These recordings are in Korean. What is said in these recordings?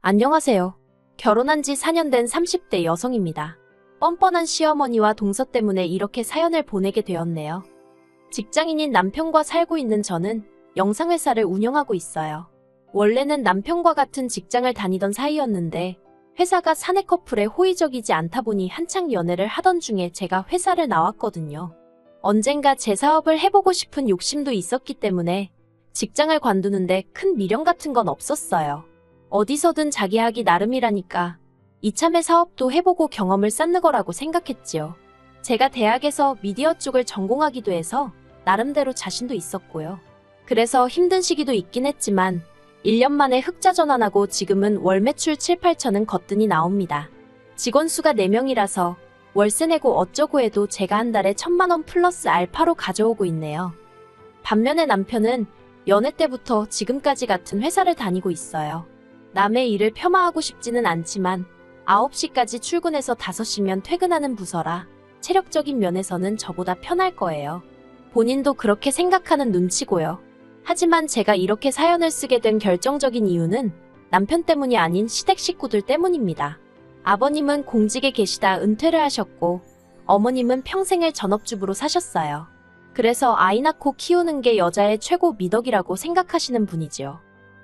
안녕하세요. 결혼한 지 4년 된 30대 여성입니다. 뻔뻔한 시어머니와 동서 때문에 이렇게 사연을 보내게 되었네요. 직장인인 남편과 살고 있는 저는 영상회사를 운영하고 있어요. 원래는 남편과 같은 직장을 다니던 사이였는데 회사가 사내 커플에 호의적이지 않다 보니 한창 연애를 하던 중에 제가 회사를 나왔거든요. 언젠가 제 사업을 해보고 싶은 욕심도 있었기 때문에 직장을 관두는데 큰 미련 같은 건 없었어요. 어디서든 자기 하기 나름이라니까 이참에 사업도 해보고 경험을 쌓는 거라고 생각했지요. 제가 대학에서 미디어 쪽을 전공하기도 해서 나름대로 자신도 있었고요. 그래서 힘든 시기도 있긴 했지만 1년 만에 흑자 전환하고 지금은 월 매출 7, 8천은 거뜬히 나옵니다. 직원 수가 4명이라서 월세 내고 어쩌고 해도 제가 한 달에 1,000만 원 플러스 알파로 가져오고 있네요. 반면에 남편은 연애 때부터 지금까지 같은 회사를 다니고 있어요. 남의 일을 폄하하고 싶지는 않지만 9시까지 출근해서 5시면 퇴근하는 부서라 체력적인 면에서는 저보다 편할 거예요. 본인도 그렇게 생각하는 눈치고요. 하지만 제가 이렇게 사연을 쓰게 된 결정적인 이유는 남편 때문이 아닌 시댁 식구들 때문입니다. 아버님은 공직에 계시다 은퇴를 하셨고 어머님은 평생을 전업주부로 사셨어요. 그래서 아이 낳고 키우는 게 여자의 최고 미덕이라고 생각하시는 분이지요.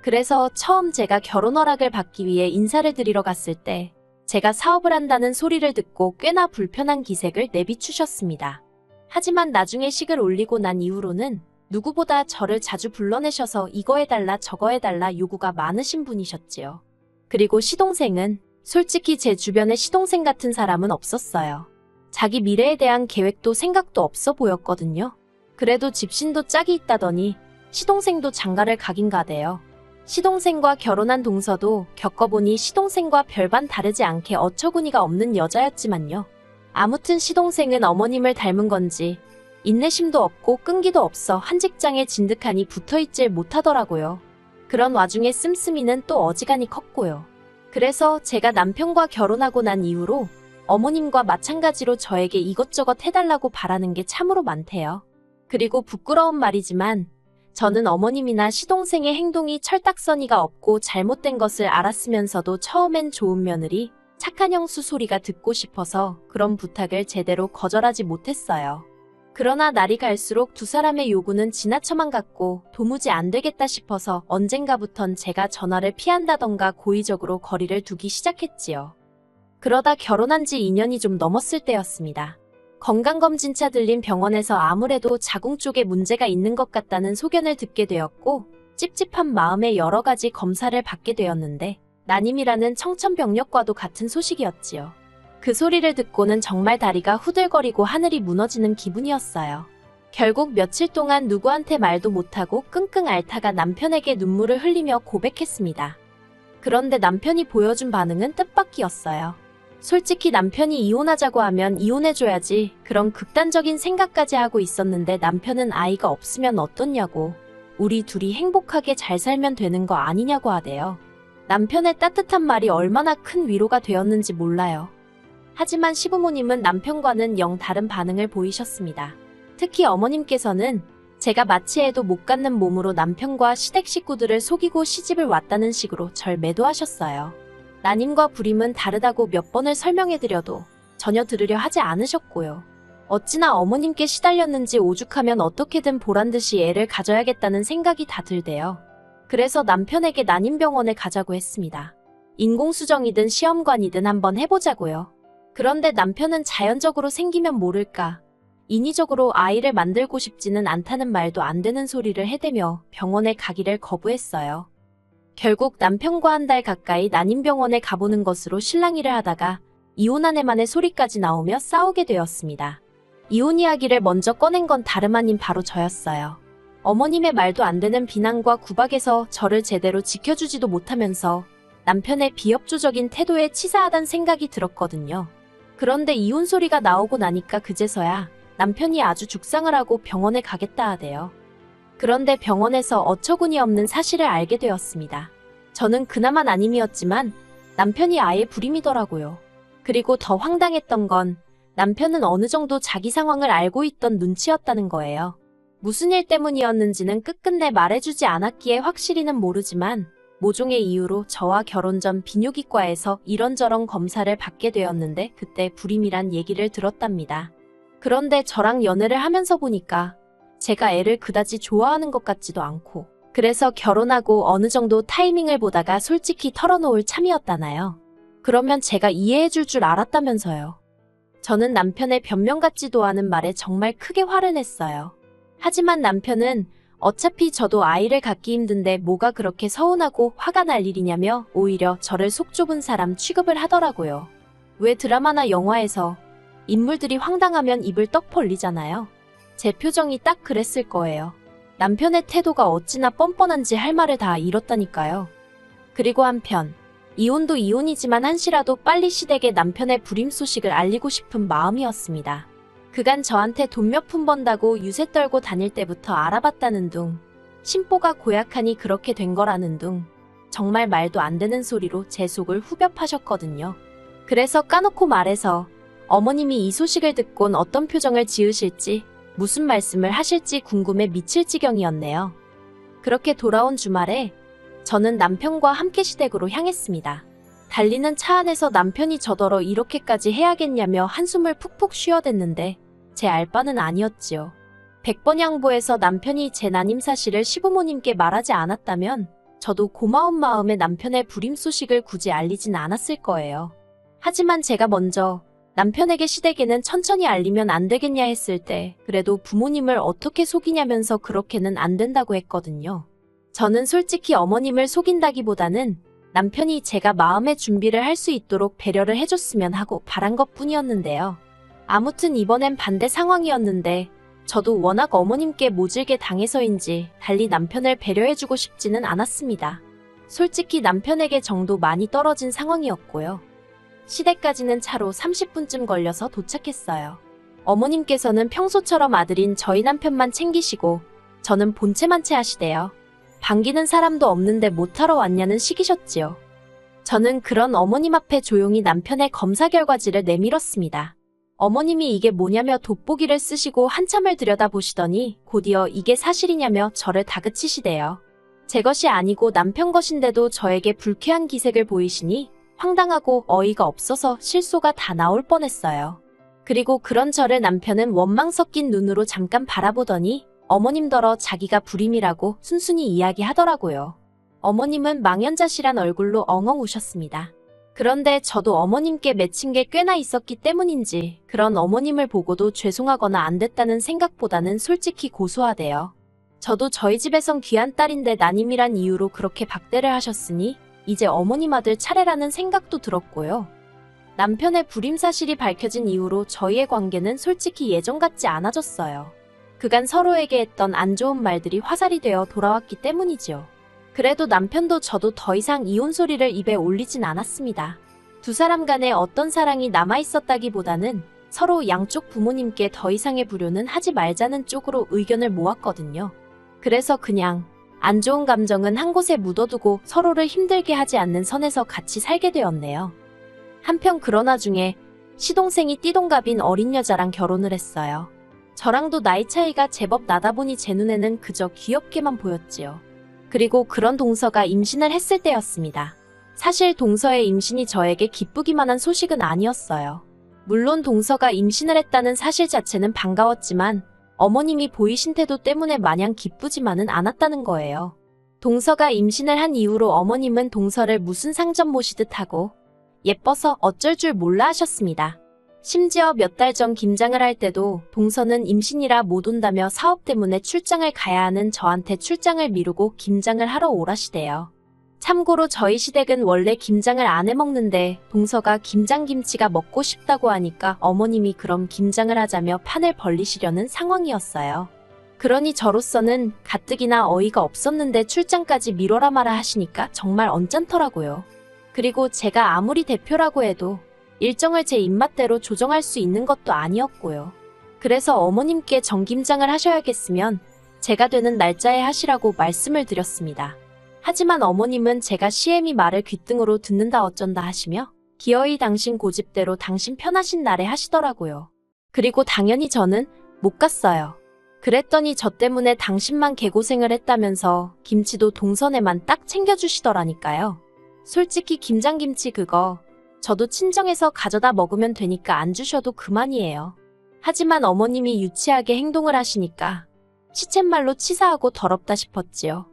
그래서 처음 제가 결혼 허락을 받기 위해 인사를 드리러 갔을 때 제가 사업을 한다는 소리를 듣고 꽤나 불편한 기색을 내비추셨습니다. 하지만 나중에 식을 올리고 난 이후로는 누구보다 저를 자주 불러내셔서 이거 해달라 저거 해달라 요구가 많으신 분이셨지요. 그리고 시동생은 솔직히 제 주변에 시동생 같은 사람은 없었어요. 자기 미래에 대한 계획도 생각도 없어 보였거든요. 그래도 집신도 짝이 있다더니 시동생도 장가를 가긴 가대요. 시동생과 결혼한 동서도 겪어보니 시동생과 별반 다르지 않게 어처구니가 없는 여자였지만요. 아무튼 시동생은 어머님을 닮은 건지 인내심도 없고 끈기도 없어 한 직장에 진득하니 붙어있질 못하더라고요. 그런 와중에 씀씀이는 또 어지간히 컸고요. 그래서 제가 남편과 결혼하고 난 이후로 어머님과 마찬가지로 저에게 이것저것 해달라고 바라는 게 참으로 많대요. 그리고 부끄러운 말이지만 저는 어머님이나 시동생의 행동이 철딱서니가 없고 잘못된 것을 알았으면서도 처음엔 좋은 며느리, 착한 형수 소리가 듣고 싶어서 그런 부탁을 제대로 거절하지 못했어요. 그러나 날이 갈수록 두 사람의 요구는 지나쳐만 갔고 도무지 안 되겠다 싶어서 언젠가부턴 제가 전화를 피한다던가 고의적으로 거리를 두기 시작했지요. 그러다 결혼한 지 2년이 좀 넘었을 때였습니다. 건강검진차 들린 병원에서 아무래도 자궁 쪽에 문제가 있는 것 같다는 소견을 듣게 되었고 찝찝한 마음에 여러 가지 검사를 받게 되었는데 난임이라는 청천벽력과도 같은 소식이었지요. 그 소리를 듣고는 정말 다리가 후들거리고 하늘이 무너지는 기분이었어요. 결국 며칠 동안 누구한테 말도 못하고 끙끙 앓다가 남편에게 눈물을 흘리며 고백했습니다. 그런데 남편이 보여준 반응은 뜻밖이었어요. 솔직히 남편이 이혼하자고 하면 이혼해줘야지 그런 극단적인 생각까지 하고 있었는데 남편은 아이가 없으면 어떻냐고 우리 둘이 행복하게 잘 살면 되는 거 아니냐고 하대요. 남편의 따뜻한 말이 얼마나 큰 위로가 되었는지 몰라요. 하지만 시부모님은 남편과는 영 다른 반응을 보이셨습니다. 특히 어머님께서는 제가 마치 애도 못 갖는 몸으로 남편과 시댁 식구들을 속이고 시집을 왔다는 식으로 절 매도하셨어요. 난임과 불임은 다르다고 몇 번을 설명해드려도 전혀 들으려 하지 않으셨고요. 어찌나 어머님께 시달렸는지 오죽하면 어떻게든 보란듯이 애를 가져야겠다는 생각이 다 들대요. 그래서 남편에게 난임병원에 가자고 했습니다. 인공수정이든 시험관이든 한번 해보자고요. 그런데 남편은 자연적으로 생기면 모를까 인위적으로 아이를 만들고 싶지는 않다는 말도 안 되는 소리를 해대며 병원에 가기를 거부했어요. 결국 남편과 한 달 가까이 난임병원에 가보는 것으로 실랑이를 하다가 이혼한 애만의 소리까지 나오며 싸우게 되었습니다. 이혼 이야기를 먼저 꺼낸 건 다름 아닌 바로 저였어요. 어머님의 말도 안 되는 비난과 구박에서 저를 제대로 지켜주지도 못하면서 남편의 비협조적인 태도에 치사하단 생각이 들었거든요. 그런데 이혼 소리가 나오고 나니까 그제서야 남편이 아주 죽상을 하고 병원에 가겠다 하대요. 그런데 병원에서 어처구니 없는 사실을 알게 되었습니다. 저는 그나마 난임이었지만 남편이 아예 불임이더라고요. 그리고 더 황당했던 건 남편은 어느 정도 자기 상황을 알고 있던 눈치였다는 거예요. 무슨 일 때문이었는지는 끝끝내 말해주지 않았기에 확실히는 모르지만 모종의 이유로 저와 결혼 전 비뇨기과에서 이런저런 검사를 받게 되었는데 그때 불임이란 얘기를 들었답니다. 그런데 저랑 연애를 하면서 보니까 제가 애를 그다지 좋아하는 것 같지도 않고, 그래서 결혼하고 어느 정도 타이밍을 보다가 솔직히 털어놓을 참이었다나요. 그러면 제가 이해해줄 줄 알았다면서요. 저는 남편의 변명 같지도 않은 말에 정말 크게 화를 냈어요. 하지만 남편은 어차피 저도 아이를 갖기 힘든데 뭐가 그렇게 서운하고 화가 날 일이냐며 오히려 저를 속 좁은 사람 취급을 하더라고요. 왜 드라마나 영화에서 인물들이 황당하면 입을 떡 벌리잖아요. 제 표정이 딱 그랬을 거예요. 남편의 태도가 어찌나 뻔뻔한지 할 말을 다 잃었다니까요. 그리고 한편 이혼도 이혼이지만 한시라도 빨리 시댁에 남편의 불임 소식을 알리고 싶은 마음이었습니다. 그간 저한테 돈 몇 푼 번다고 유세 떨고 다닐 때부터 알아봤다는 둥, 심보가 고약하니 그렇게 된 거라는 둥, 정말 말도 안 되는 소리로 제 속을 후벼 파셨거든요. 그래서 까놓고 말해서 어머님이 이 소식을 듣곤 어떤 표정을 지으실지, 무슨 말씀을 하실지 궁금해 미칠 지경이었네요. 그렇게 돌아온 주말에 저는 남편과 함께 시댁으로 향했습니다. 달리는 차 안에서 남편이 저더러 이렇게까지 해야겠냐며 한숨을 푹푹 쉬어댔는데 제 알바는 아니었지요. 100번 양보해서 남편이 제 난임 사실을 시부모님께 말하지 않았다면 저도 고마운 마음에 남편의 불임 소식을 굳이 알리진 않았을 거예요. 하지만 제가 먼저 남편에게 시댁에는 천천히 알리면 안 되겠냐 했을 때 그래도 부모님을 어떻게 속이냐면서 그렇게는 안 된다고 했거든요. 저는 솔직히 어머님을 속인다기보다는 남편이 제가 마음의 준비를 할 수 있도록 배려를 해줬으면 하고 바란 것뿐이었는데요. 아무튼 이번엔 반대 상황이었는데 저도 워낙 어머님께 모질게 당해서인지 달리 남편을 배려해주고 싶지는 않았습니다. 솔직히 남편에게 정도 많이 떨어진 상황이었고요. 시댁까지는 차로 30분쯤 걸려서 도착했어요. 어머님께서는 평소처럼 아들인 저희 남편만 챙기시고 저는 본체만체 하시대요. 반기는 사람도 없는데 못하러 왔냐는 식이셨지요. 저는 그런 어머님 앞에 조용히 남편의 검사 결과지를 내밀었습니다. 어머님이 이게 뭐냐며 돋보기를 쓰시고 한참을 들여다보시더니 곧이어 이게 사실이냐며 저를 다그치시대요. 제 것이 아니고 남편 것인데도 저에게 불쾌한 기색을 보이시니 황당하고 어이가 없어서 실소가 다 나올 뻔했어요. 그리고 그런 저를 남편은 원망 섞인 눈으로 잠깐 바라보더니 어머님더러 자기가 불임이라고 순순히 이야기하더라고요. 어머님은 망연자실한 얼굴로 엉엉 우셨습니다. 그런데 저도 어머님께 맺힌 게 꽤나 있었기 때문인지 그런 어머님을 보고도 죄송하거나 안 됐다는 생각보다는 솔직히 고소하대요. 저도 저희 집에선 귀한 딸인데 난임이란 이유로 그렇게 박대를 하셨으니 이제 어머님 아들 차례라는 생각도 들었고요. 남편의 불임 사실이 밝혀진 이후로 저희의 관계는 솔직히 예전 같지 않아졌어요. 그간 서로에게 했던 안 좋은 말들이 화살이 되어 돌아왔기 때문이지요. 그래도 남편도 저도 더 이상 이혼 소리를 입에 올리진 않았습니다. 두 사람 간에 어떤 사랑이 남아있었다기보다는 서로 양쪽 부모님께 더 이상의 불효는 하지 말자는 쪽으로 의견을 모았거든요. 그래서 그냥 안 좋은 감정은 한 곳에 묻어두고 서로를 힘들게 하지 않는 선에서 같이 살게 되었네요. 한편 그런 와중에 시동생이 띠동갑인 어린 여자랑 결혼을 했어요. 저랑도 나이 차이가 제법 나다 보니 제 눈에는 그저 귀엽게만 보였지요. 그리고 그런 동서가 임신을 했을 때였습니다. 사실 동서의 임신이 저에게 기쁘기만 한 소식은 아니었어요. 물론 동서가 임신을 했다는 사실 자체는 반가웠지만 어머님이 보이신 태도 때문에 마냥 기쁘지만은 않았다는 거예요. 동서가 임신을 한 이후로 어머님은 동서를 무슨 상점 모시듯 하고 예뻐서 어쩔 줄 몰라 하셨습니다. 심지어 몇 달 전 김장을 할 때도 동서는 임신이라 못 온다며 사업 때문에 출장을 가야 하는 저한테 출장을 미루고 김장을 하러 오라시대요. 참고로 저희 시댁은 원래 김장을 안 해먹는데 동서가 김장김치가 먹고 싶다고 하니까 어머님이 그럼 김장을 하자며 판을 벌리시려는 상황이었어요. 그러니 저로서는 가뜩이나 어이가 없었는데 출장까지 미뤄라 마라 하시니까 정말 언짢더라고요. 그리고 제가 아무리 대표라고 해도 일정을 제 입맛대로 조정할 수 있는 것도 아니었고요. 그래서 어머님께 정김장을 하셔야겠으면 제가 되는 날짜에 하시라고 말씀을 드렸습니다. 하지만 어머님은 제가 시애미 말을 귓등으로 듣는다 어쩐다 하시며 기어이 당신 고집대로 당신 편하신 날에 하시더라고요. 그리고 당연히 저는 못 갔어요. 그랬더니 저 때문에 당신만 개고생을 했다면서 김치도 동선에만 딱 챙겨주시더라니까요. 솔직히 김장김치 그거 저도 친정에서 가져다 먹으면 되니까 안 주셔도 그만이에요. 하지만 어머님이 유치하게 행동을 하시니까 시쳇말로 치사하고 더럽다 싶었지요.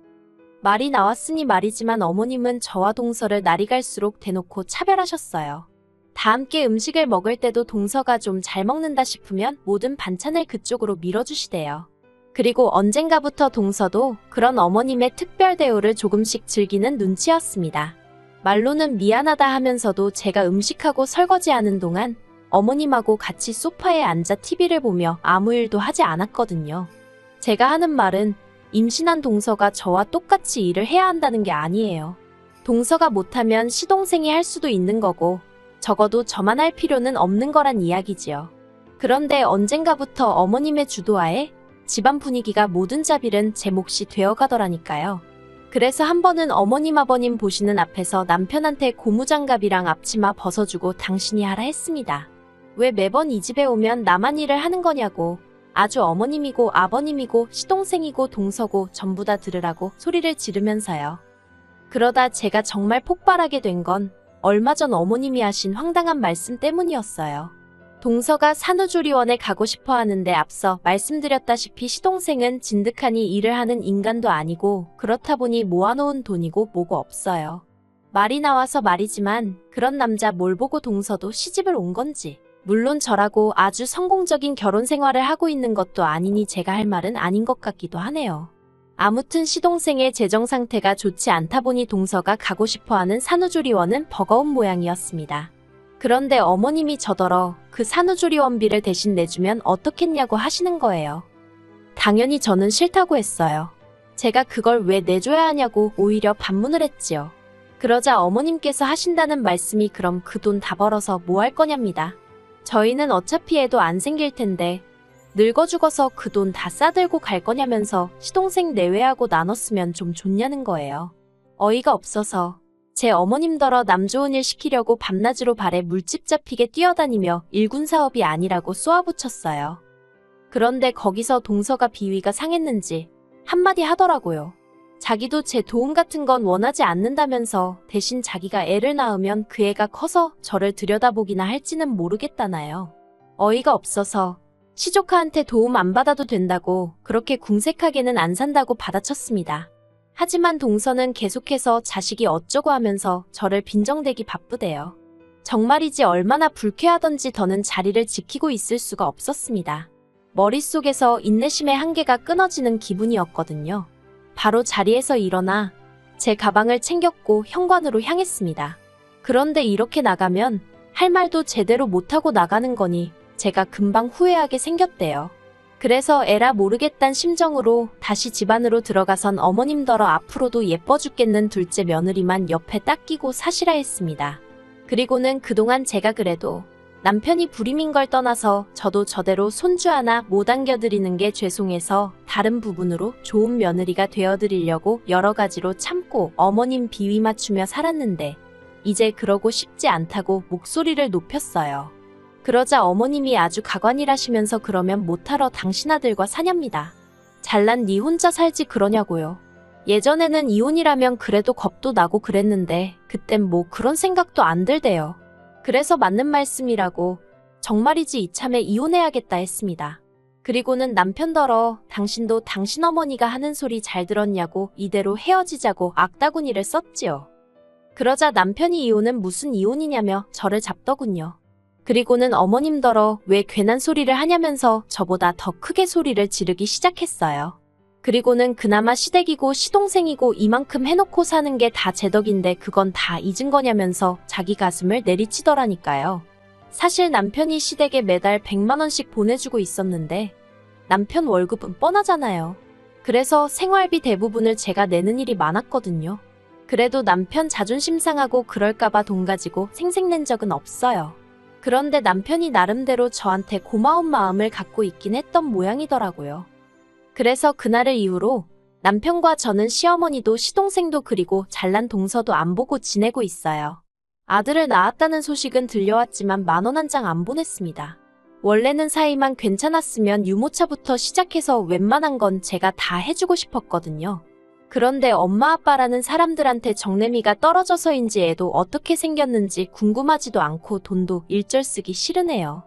말이 나왔으니 말이지만 어머님은 저와 동서를 날이 갈수록 대놓고 차별하셨어요. 다 함께 음식을 먹을 때도 동서가 좀 잘 먹는다 싶으면 모든 반찬을 그쪽으로 밀어주시대요. 그리고 언젠가부터 동서도 그런 어머님의 특별 대우를 조금씩 즐기는 눈치였습니다. 말로는 미안하다 하면서도 제가 음식하고 설거지하는 동안 어머님하고 같이 소파에 앉아 TV를 보며 아무 일도 하지 않았거든요. 제가 하는 말은 임신한 동서가 저와 똑같이 일을 해야 한다는 게 아니에요. 동서가 못하면 시동생이 할 수도 있는 거고 적어도 저만 할 필요는 없는 거란 이야기지요. 그런데 언젠가부터 어머님의 주도하에 집안 분위기가 모든 자빌은 제 몫이 되어가더라니까요. 그래서 한 번은 어머님 아버님 보시는 앞에서 남편한테 고무장갑이랑 앞치마 벗어주고 당신이 하라 했습니다. 왜 매번 이 집에 오면 나만 일을 하는 거냐고. 아주 어머님이고 아버님이고 시동생이고 동서고 전부 다 들으라고 소리를 지르면서요. 그러다 제가 정말 폭발하게 된 건 얼마 전 어머님이 하신 황당한 말씀 때문이었어요. 동서가 산후조리원에 가고 싶어 하는데 앞서 말씀드렸다시피 시동생은 진득하니 일을 하는 인간도 아니고 그렇다 보니 모아놓은 돈이고 뭐고 없어요. 말이 나와서 말이지만 그런 남자 뭘 보고 동서도 시집을 온 건지. 물론 저라고 아주 성공적인 결혼 생활을 하고 있는 것도 아니니 제가 할 말은 아닌 것 같기도 하네요. 아무튼 시동생의 재정 상태가 좋지 않다 보니 동서가 가고 싶어하는 산후조리원은 버거운 모양이었습니다. 그런데 어머님이 저더러 그 산후조리원비를 대신 내주면 어떻겠냐고 하시는 거예요. 당연히 저는 싫다고 했어요. 제가 그걸 왜 내줘야 하냐고 오히려 반문을 했지요. 그러자 어머님께서 하신다는 말씀이 그럼 그 돈 다 벌어서 뭐 할 거냐입니다. 저희는 어차피 애도 안 생길 텐데 늙어 죽어서 그 돈 다 싸들고 갈 거냐면서 시동생 내외하고 나눴으면 좀 좋냐는 거예요. 어이가 없어서 제 어머님더러 남 좋은 일 시키려고 밤낮으로 발에 물집 잡히게 뛰어다니며 일군 사업이 아니라고 쏘아붙였어요. 그런데 거기서 동서가 비위가 상했는지 한마디 하더라고요. 자기도 제 도움 같은 건 원하지 않는다면서 대신 자기가 애를 낳으면 그 애가 커서 저를 들여다보기나 할지는 모르겠다나요. 어이가 없어서 시조카한테 도움 안 받아도 된다고 그렇게 궁색하게는 안 산다고 받아쳤습니다. 하지만 동서는 계속해서 자식이 어쩌고 하면서 저를 빈정대기 바쁘대요. 정말이지 얼마나 불쾌하던지 더는 자리를 지키고 있을 수가 없었습니다. 머릿속에서 인내심의 한계가 끊어지는 기분이었거든요. 바로 자리에서 일어나 제 가방을 챙겼고 현관으로 향했습니다. 그런데 이렇게 나가면 할 말도 제대로 못하고 나가는 거니 제가 금방 후회하게 생겼대요. 그래서 에라 모르겠단 심정으로 다시 집 안으로 들어가선 어머님더러 앞으로도 예뻐 죽겠는 둘째 며느리만 옆에 딱 끼고 사시라 했습니다. 그리고는 그동안 제가 그래도 남편이 불임인 걸 떠나서 저도 저대로 손주 하나 못 안겨드리는 게 죄송해서 다른 부분으로 좋은 며느리가 되어드리려고 여러 가지로 참고 어머님 비위 맞추며 살았는데 이제 그러고 싶지 않다고 목소리를 높였어요. 그러자 어머님이 아주 가관이라시면서 그러면 못하러 당신 아들과 사냐입니다. 잘난 니 혼자 살지 그러냐고요. 예전에는 이혼이라면 그래도 겁도 나고 그랬는데 그땐 뭐 그런 생각도 안 들대요. 그래서 맞는 말씀이라고 정말이지 이참에 이혼해야겠다 했습니다. 그리고는 남편더러 당신도 당신 어머니가 하는 소리 잘 들었냐고 이대로 헤어지자고 악다구니를 썼지요. 그러자 남편이 이혼은 무슨 이혼이냐며 저를 잡더군요. 그리고는 어머님더러 왜 괜한 소리를 하냐면서 저보다 더 크게 소리를 지르기 시작했어요. 그리고는 그나마 시댁이고 시동생이고 이만큼 해놓고 사는 게 다 제 덕인데 그건 다 잊은 거냐면서 자기 가슴을 내리치더라니까요. 사실 남편이 시댁에 매달 100만 원씩 보내주고 있었는데 남편 월급은 뻔하잖아요. 그래서 생활비 대부분을 제가 내는 일이 많았거든요. 그래도 남편 자존심 상하고 그럴까봐 돈 가지고 생색낸 적은 없어요. 그런데 남편이 나름대로 저한테 고마운 마음을 갖고 있긴 했던 모양이더라고요. 그래서 그날을 이후로 남편과 저는 시어머니도 시동생도 그리고 잘난 동서도 안 보고 지내고 있어요. 아들을 낳았다는 소식은 들려왔지만 10,000원 한 장 안 보냈습니다. 원래는 사이만 괜찮았으면 유모차부터 시작해서 웬만한 건 제가 다 해주고 싶었거든요. 그런데 엄마 아빠라는 사람들한테 정내미가 떨어져서인지 애도 어떻게 생겼는지 궁금하지도 않고 돈도 일절 쓰기 싫으네요.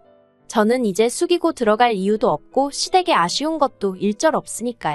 저는 이제 숙이고 들어갈 이유도 없고 시댁에 아쉬운 것도 일절 없으니까요.